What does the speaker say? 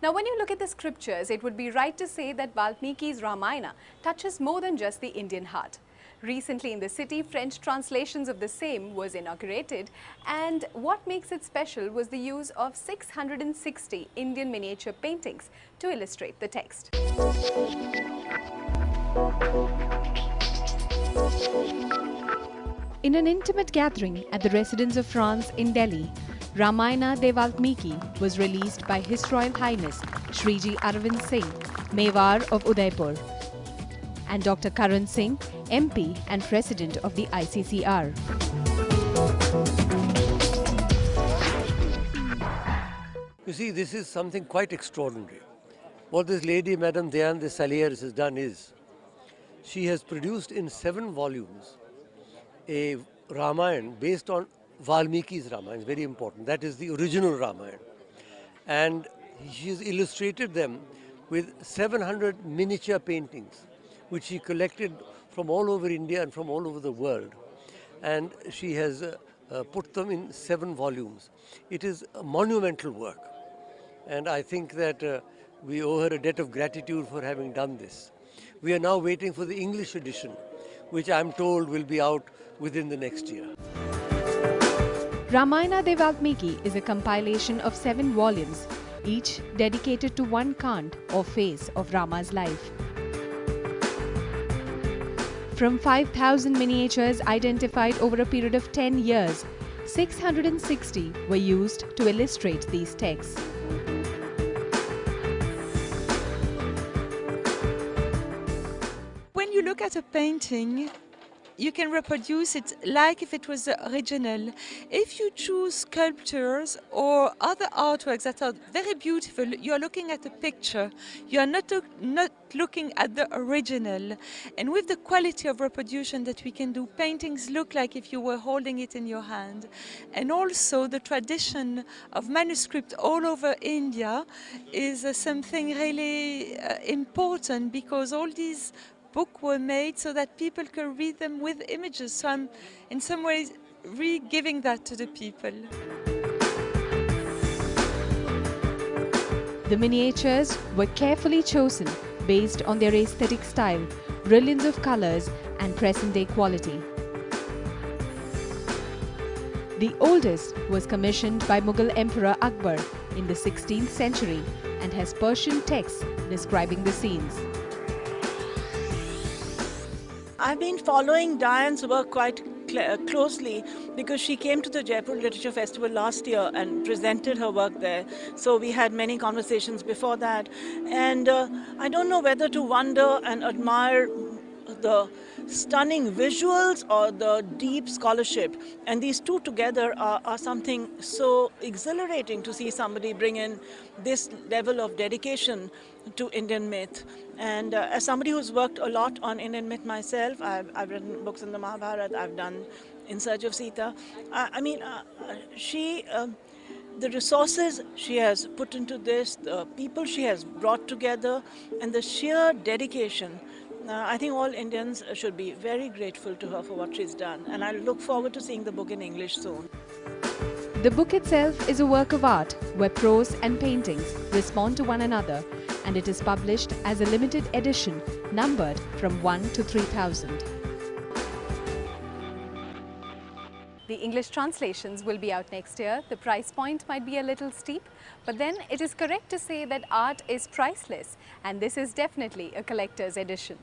Now, when you look at the scriptures, it would be right to say that Valmiki's Ramayana touches more than just the Indian heart. Recently in the city, French translations of the same was inaugurated, and what makes it special was the use of 660 Indian miniature paintings to illustrate the text. In an intimate gathering at the residence of France in Delhi, Ramayana de Valmiki was released by His Royal Highness Shriji Arvind Singh, Mewar of Udaipur, and Dr. Karan Singh, MP and President of the ICCR. You see, this is something quite extraordinary. What this lady, Madame Diane de Selliers, has done is, she has produced in 7 volumes a Ramayana based on Valmiki's Ramayana. It's very important. That is the original Ramayana. And she has illustrated them with 700 miniature paintings, which she collected from all over India and from all over the world. And she has put them in 7 volumes. It is a monumental work. And I think that we owe her a debt of gratitude for having done this. We are now waiting for the English edition, which I'm told will be out within the next year. Ramayana de Valmiki is a compilation of 7 volumes, each dedicated to one kand or phase of Rama's life. From 5,000 miniatures identified over a period of 10 years, 660 were used to illustrate these texts. When you look at a painting, you can reproduce it like if it was the original. If you choose sculptures or other artworks that are very beautiful, you are looking at a picture. You are not looking at the original. And with the quality of reproduction that we can do, paintings look like if you were holding it in your hand. And also the tradition of manuscript all over India is something really important, because all these books were made so that people could read them with images. So I'm in some ways re-giving that to the people. The miniatures were carefully chosen based on their aesthetic style, brilliance of colors and present-day quality. The oldest was commissioned by Mughal Emperor Akbar in the 16th century and has Persian texts describing the scenes. I've been following Diane's work quite closely because she came to the Jaipur Literature Festival last year and presented her work there. So we had many conversations before that. And I don't know whether to wonder and admire the stunning visuals or the deep scholarship. And these two together are something so exhilarating to see somebody bring in this level of dedication to Indian myth. And as somebody who's worked a lot on Indian myth myself, I've written books in the Mahabharata, I've done In Search of Sita. The resources she has put into this, the people she has brought together, and the sheer dedication, I think all Indians should be very grateful to her for what she's done. And I look forward to seeing the book in English soon. The book itself is a work of art where prose and paintings respond to one another, and it is published as a limited edition numbered from 1 to 3,000. The English translations will be out next year. The price point might be a little steep, but then it is correct to say that art is priceless, and this is definitely a collector's edition.